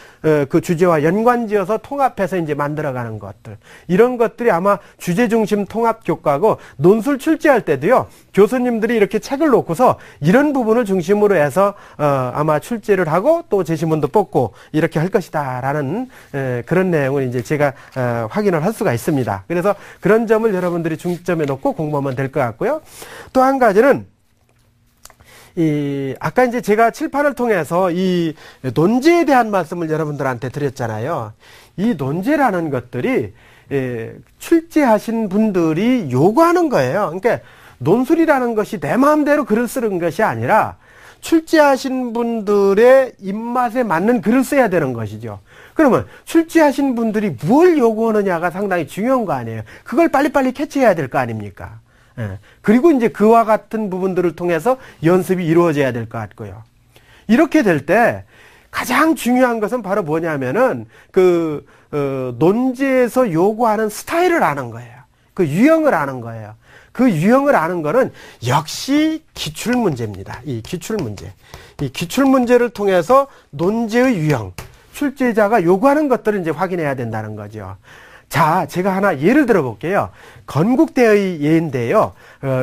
그 주제와 연관지어서 통합해서 이제 만들어가는 것들, 이런 것들이 아마 주제 중심 통합 교과고, 논술 출제할 때도요, 교수님들이 이렇게 책을 놓고서 이런 부분을 중심으로 해서 아마 출제를 하고 또 제시문도 뽑고 이렇게 할 것이다라는 그런 내용을 이제 제가 확인을 할 수가 있습니다. 그래서 그런 점을 여러분들이 중점에 놓고 공부하면 될 것 같고요. 또 한 가지는 아까 이제 제가 칠판을 통해서 이 논제에 대한 말씀을 여러분들한테 드렸잖아요. 이 논제라는 것들이 출제하신 분들이 요구하는 거예요. 그러니까 논술이라는 것이 내 마음대로 글을 쓰는 것이 아니라 출제하신 분들의 입맛에 맞는 글을 써야 되는 것이죠. 그러면 출제하신 분들이 뭘 요구하느냐가 상당히 중요한 거 아니에요. 그걸 빨리빨리 캐치해야 될 거 아닙니까? 예. 그리고 이제 그와 같은 부분들을 통해서 연습이 이루어져야 될 것 같고요. 이렇게 될 때 가장 중요한 것은 바로 뭐냐면은 논제에서 요구하는 스타일을 아는 거예요. 그 유형을 아는 거예요. 그 유형을 아는 거는 역시 기출문제입니다. 이 기출문제. 이 기출문제를 통해서 논제의 유형, 출제자가 요구하는 것들을 이제 확인해야 된다는 거죠. 자, 제가 하나 예를 들어 볼게요. 건국대의 예인데요.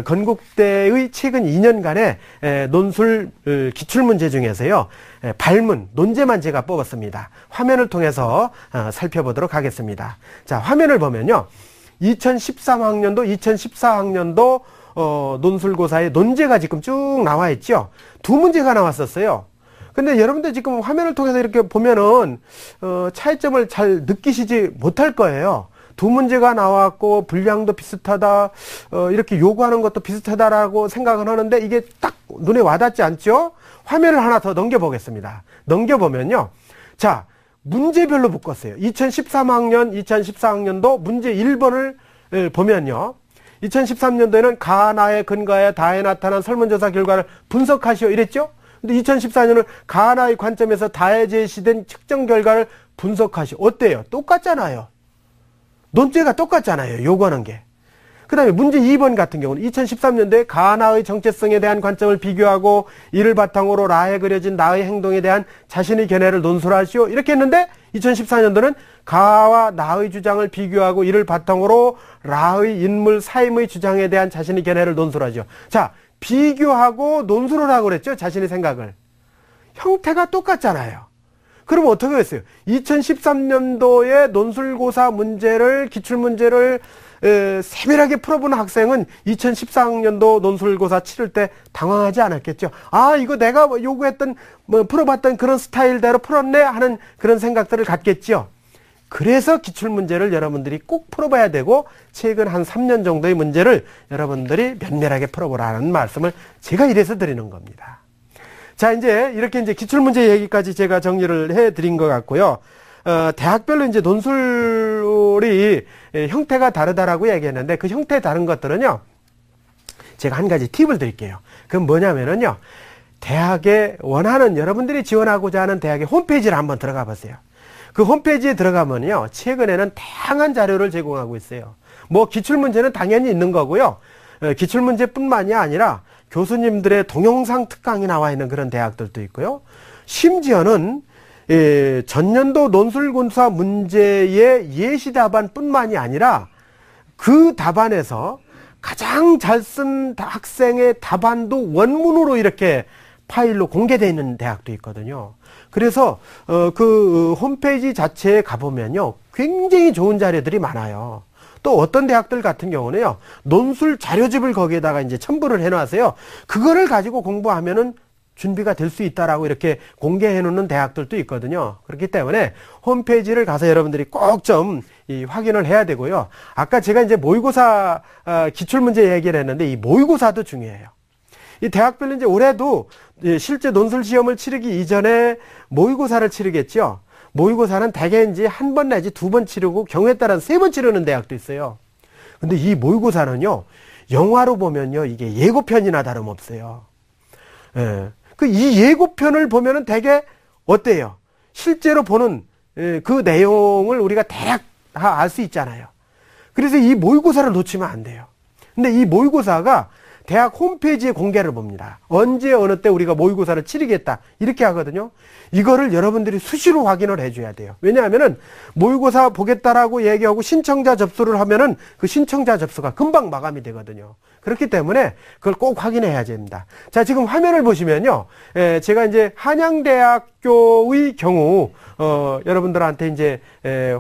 건국대의 최근 2년간의 논술 기출문제 중에서요. 발문, 논제만 제가 뽑았습니다. 화면을 통해서 살펴보도록 하겠습니다. 자, 화면을 보면요. 2013학년도, 2014학년도 논술고사의 논제가 지금 쭉 나와 있죠. 두 문제가 나왔었어요. 근데 여러분들 지금 화면을 통해서 이렇게 보면은 차이점을 잘 느끼시지 못할 거예요. 두 문제가 나왔고 분량도 비슷하다, 이렇게 요구하는 것도 비슷하다라고 생각은 하는데 이게 딱 눈에 와닿지 않죠? 화면을 하나 더 넘겨보겠습니다. 넘겨보면요. 자, 문제별로 묶었어요. 2013학년, 2014학년도 문제 1번을 보면요. 2013년도에는 가나에 근거하여 다에 나타난 설문조사 결과를 분석하시오 이랬죠? 근데 2014년은 가나의 관점에서 다에 제시된 측정 결과를 분석하시오. 어때요? 똑같잖아요. 논제가 똑같잖아요. 요구하는 게. 그 다음에 문제 2번 같은 경우는 2013년도에 가나의 정체성에 대한 관점을 비교하고 이를 바탕으로 라에 그려진 나의 행동에 대한 자신의 견해를 논술하시오. 이렇게 했는데 2014년도는 가와 나의 주장을 비교하고 이를 바탕으로 라의 인물 사임의 주장에 대한 자신의 견해를 논술하죠. 자, 비교하고 논술을 하고 그랬죠. 자신의 생각을. 형태가 똑같잖아요. 그럼 어떻게 했어요? 2013년도에 논술고사 문제를, 기출문제를 세밀하게 풀어본 학생은 2014학년도 논술고사 치를 때 당황하지 않았겠죠. 아, 이거 내가 요구했던, 풀어봤던 그런 스타일대로 풀었네 하는 그런 생각들을 갖겠죠. 그래서 기출문제를 여러분들이 꼭 풀어봐야 되고, 최근 한 3년 정도의 문제를 여러분들이 면밀하게 풀어보라는 말씀을 제가 이래서 드리는 겁니다. 자, 이제 이렇게 이제 기출문제 얘기까지 제가 정리를 해 드린 것 같고요. 대학별로 이제 논술이 형태가 다르다라고 얘기했는데 그 형태 다른 것들은요. 제가 한 가지 팁을 드릴게요. 그건 뭐냐면은요. 대학에 원하는 여러분들이 지원하고자 하는 대학의 홈페이지를 한번 들어가 보세요. 그 홈페이지에 들어가면요. 최근에는 다양한 자료를 제공하고 있어요. 뭐 기출문제는 당연히 있는 거고요. 기출문제뿐만이 아니라 교수님들의 동영상 특강이 나와 있는 그런 대학들도 있고요. 심지어는 전년도 논술고사 문제의 예시 답안뿐만이 아니라 그 답안에서 가장 잘 쓴 학생의 답안도 원문으로 이렇게 파일로 공개되어 있는 대학도 있거든요. 그래서 그 홈페이지 자체에 가보면요. 굉장히 좋은 자료들이 많아요. 또 어떤 대학들 같은 경우는요. 논술 자료집을 거기에다가 이제 첨부를 해놨어요. 그거를 가지고 공부하면은 준비가 될 수 있다라고 이렇게 공개해 놓는 대학들도 있거든요. 그렇기 때문에 홈페이지를 가서 여러분들이 꼭 좀 확인을 해야 되고요. 아까 제가 이제 모의고사 기출문제 얘기를 했는데 이 모의고사도 중요해요. 이 대학별로 이제 올해도 실제 논술 시험을 치르기 이전에 모의고사를 치르겠죠. 모의고사는 대개 이제 한 번 내지 두 번 치르고 경우에 따라서 세 번 치르는 대학도 있어요. 근데 이 모의고사는요, 영화로 보면요, 이게 예고편이나 다름없어요. 예. 이 예고편을 보면은 대개 어때요? 실제로 보는 그 내용을 우리가 대략 다 알 수 있잖아요. 그래서 이 모의고사를 놓치면 안 돼요. 근데 이 모의고사가 대학 홈페이지에 공개를 봅니다. 언제 어느 때 우리가 모의고사를 치르겠다 이렇게 하거든요. 이거를 여러분들이 수시로 확인을 해줘야 돼요. 왜냐하면은 모의고사 보겠다라고 얘기하고 신청자 접수를 하면은 그 신청자 접수가 금방 마감이 되거든요. 그렇기 때문에 그걸 꼭 확인해야 됩니다. 자, 지금 화면을 보시면요. 제가 이제 한양대학교의 경우 여러분들한테 이제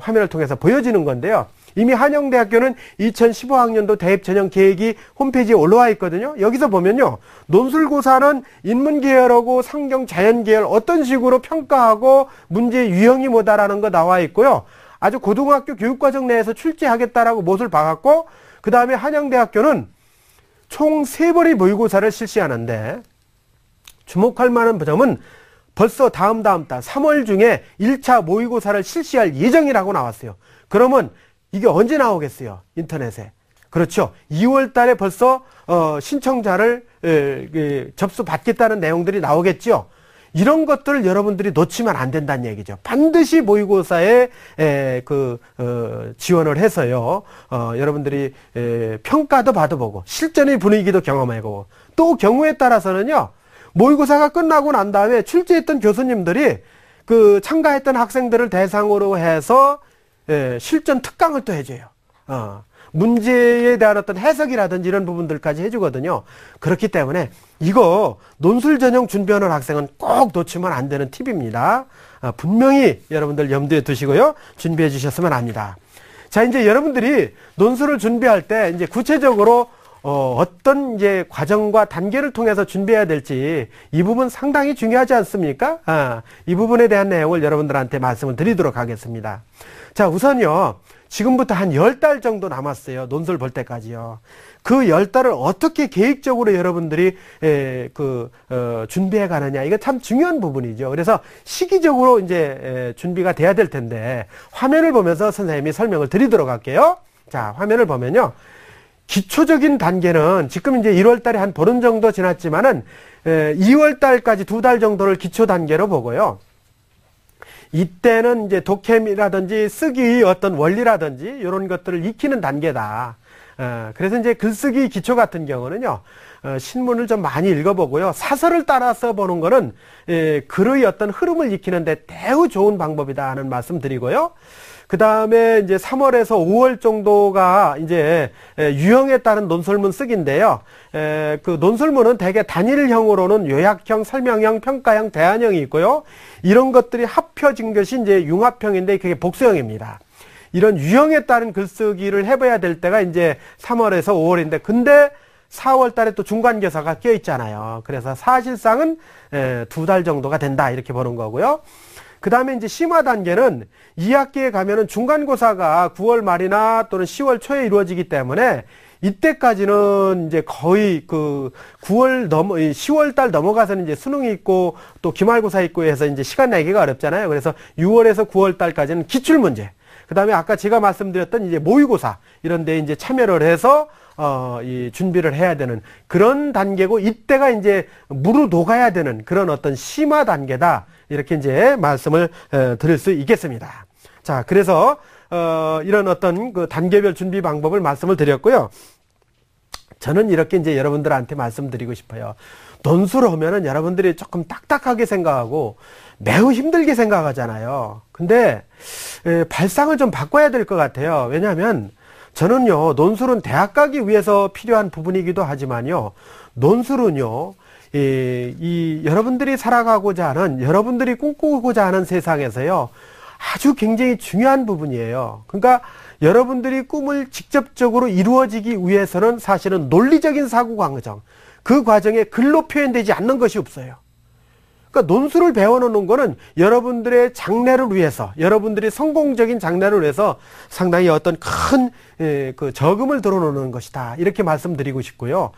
화면을 통해서 보여지는 건데요. 이미 한영대학교는 2015학년도 대입 전형 계획이 홈페이지에 올라와 있거든요. 여기서 보면요. 논술고사는 인문계열하고 상경 자연계열 어떤 식으로 평가하고 문제 유형이 뭐다라는 거 나와 있고요. 아주 고등학교 교육과정 내에서 출제하겠다라고 못을 박았고, 그 다음에 한영대학교는 총 3번의 모의고사를 실시하는데, 주목할 만한 점은 벌써 다음 달 3월 중에 1차 모의고사를 실시할 예정이라고 나왔어요. 그러면 이게 언제 나오겠어요? 인터넷에. 그렇죠. 2월 달에 벌써 신청자를 접수받겠다는 내용들이 나오겠죠. 이런 것들을 여러분들이 놓치면 안 된다는 얘기죠. 반드시 모의고사에 지원을 해서요. 여러분들이 평가도 받아보고 실전의 분위기도 경험해보고, 또 경우에 따라서는요. 모의고사가 끝나고 난 다음에 출제했던 교수님들이 참가했던 학생들을 대상으로 해서 실전 특강을 또 해줘요. 문제에 대한 어떤 해석이라든지 이런 부분들까지 해주거든요. 그렇기 때문에 이거 논술 전형 준비하는 학생은 꼭 놓치면 안 되는 팁입니다. 분명히 여러분들 염두에 두시고요. 준비해 주셨으면 합니다. 자, 이제 여러분들이 논술을 준비할 때 이제 구체적으로 어떤 이제 과정과 단계를 통해서 준비해야 될지 이 부분 상당히 중요하지 않습니까? 이 부분에 대한 내용을 여러분들한테 말씀을 드리도록 하겠습니다. 자, 우선요. 지금부터 한 10달 정도 남았어요. 논술 볼 때까지요. 그 10달을 어떻게 계획적으로 여러분들이 준비해 가느냐. 이거 참 중요한 부분이죠. 그래서 시기적으로 이제 준비가 돼야 될 텐데, 화면을 보면서 선생님이 설명을 드리도록 할게요. 자, 화면을 보면요. 기초적인 단계는 지금 이제 1월 달에 한 보름 정도 지났지만은 2월 달까지 2달 정도를 기초 단계로 보고요. 이때는 이제 독해이라든지 쓰기 어떤 원리라든지 이런 것들을 익히는 단계다. 그래서 이제 글쓰기 기초 같은 경우는요, 신문을 좀 많이 읽어보고요. 사설을 따라서 보는 거는 글의 어떤 흐름을 익히는데 매우 좋은 방법이다 하는 말씀 드리고요. 그 다음에 이제 3월에서 5월 정도가 이제 유형에 따른 논술문 쓰기인데요. 그 논술문은 대개 단일형으로는 요약형, 설명형, 평가형, 대안형이 있고요. 이런 것들이 합혀진 것이 이제 융합형인데 그게 복수형입니다. 이런 유형에 따른 글쓰기를 해봐야 될 때가 이제 3월에서 5월인데, 근데 4월 달에 또 중간교사가 껴 있잖아요. 그래서 사실상은 2달 정도가 된다 이렇게 보는 거고요. 그 다음에 이제 심화 단계는 2학기에 가면은 중간고사가 9월 말이나 또는 10월 초에 이루어지기 때문에 이때까지는 이제 거의 10월 달 넘어가서는 이제 수능이 있고 또 기말고사 있고 해서 이제 시간 내기가 어렵잖아요. 그래서 6월에서 9월 달까지는 기출문제. 그 다음에 아까 제가 말씀드렸던 이제 모의고사 이런 데 이제 참여를 해서 이 준비를 해야 되는 그런 단계고, 이때가 이제 무르 녹아야 되는 그런 어떤 심화 단계다. 이렇게 이제 말씀을 드릴 수 있겠습니다. 자, 그래서 이런 어떤 그 단계별 준비 방법을 말씀을 드렸고요. 저는 이렇게 이제 여러분들한테 말씀드리고 싶어요. 논술 하면은 여러분들이 조금 딱딱하게 생각하고 매우 힘들게 생각하잖아요. 근데 발상을 좀 바꿔야 될 것 같아요. 왜냐하면 저는요, 논술은 대학 가기 위해서 필요한 부분이기도 하지만요, 논술은요, 여러분들이 살아가고자 하는, 여러분들이 꿈꾸고자 하는 세상에서요, 아주 굉장히 중요한 부분이에요. 그러니까 여러분들이 꿈을 직접적으로 이루어지기 위해서는 사실은 논리적인 사고 과정, 그 과정에 글로 표현되지 않는 것이 없어요. 그러니까 논술을 배워놓는 거는 여러분들의 장래를 위해서, 여러분들이 성공적인 장래를 위해서 상당히 어떤 큰 저금을 들어놓는 것이다. 이렇게 말씀드리고 싶고요.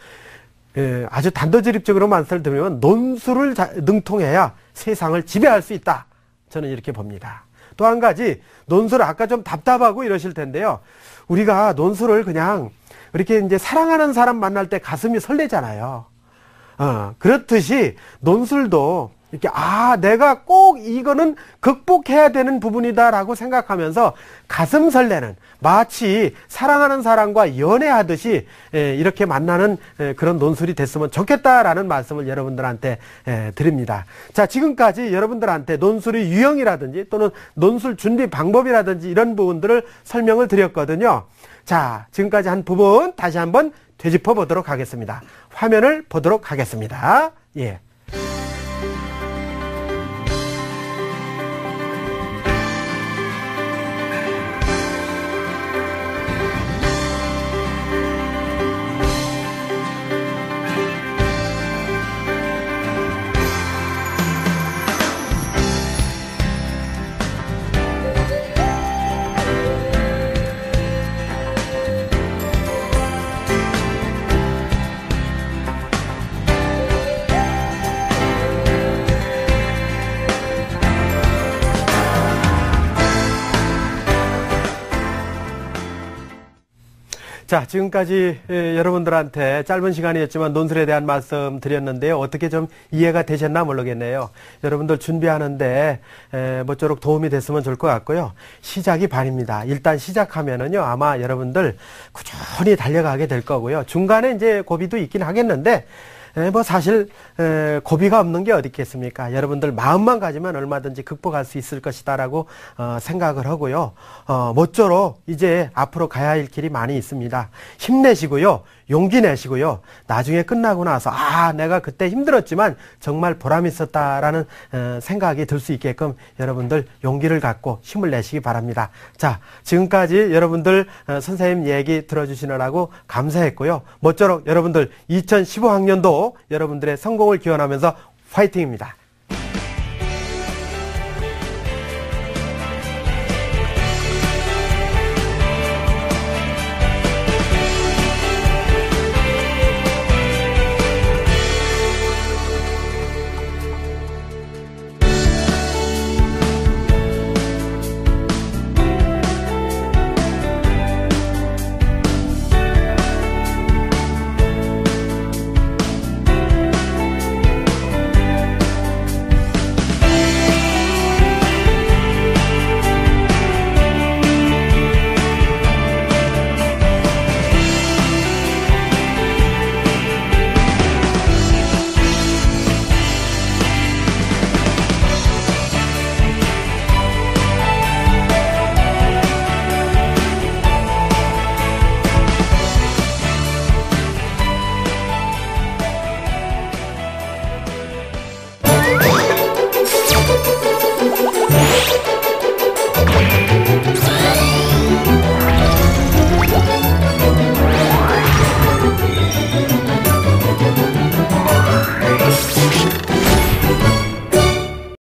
아주 단도직입적으로 말씀드리면 논술을 능통해야 세상을 지배할 수 있다. 저는 이렇게 봅니다. 또 한 가지, 논술 아까 좀 답답하고 이러실 텐데요. 우리가 논술을 그냥 이렇게 이제 사랑하는 사람 만날 때 가슴이 설레잖아요. 그렇듯이 논술도 이렇게 내가 꼭 이거는 극복해야 되는 부분이다라고 생각하면서 가슴 설레는, 마치 사랑하는 사람과 연애하듯이 이렇게 만나는 그런 논술이 됐으면 좋겠다라는 말씀을 여러분들한테 드립니다. 자, 지금까지 여러분들한테 논술의 유형이라든지 또는 논술 준비 방법이라든지 이런 부분들을 설명을 드렸거든요. 자, 지금까지 한 부분 다시 한번 되짚어 보도록 하겠습니다. 화면을 보도록 하겠습니다. 예. 자, 지금까지 여러분들한테 짧은 시간이었지만 논술에 대한 말씀 드렸는데요. 어떻게 좀 이해가 되셨나 모르겠네요. 여러분들 준비하는데 모쪼록 도움이 됐으면 좋을 것 같고요. 시작이 반입니다. 일단 시작하면은요, 아마 여러분들 꾸준히 달려가게 될 거고요. 중간에 이제 고비도 있긴 하겠는데, 뭐 사실 고비가 없는 게 어디 있겠습니까? 여러분들 마음만 가지면 얼마든지 극복할 수 있을 것이다라고 생각을 하고요. 모쪼록 이제 앞으로 가야 할 길이 많이 있습니다. 힘내시고요. 용기 내시고요. 나중에 끝나고 나서 내가 그때 힘들었지만 정말 보람 있었다라는 생각이 들 수 있게끔 여러분들 용기를 갖고 힘을 내시기 바랍니다. 자, 지금까지 여러분들 선생님 얘기 들어주시느라고 감사했고요. 모쪼록 여러분들 2015학년도 여러분들의 성공을 기원하면서 화이팅입니다.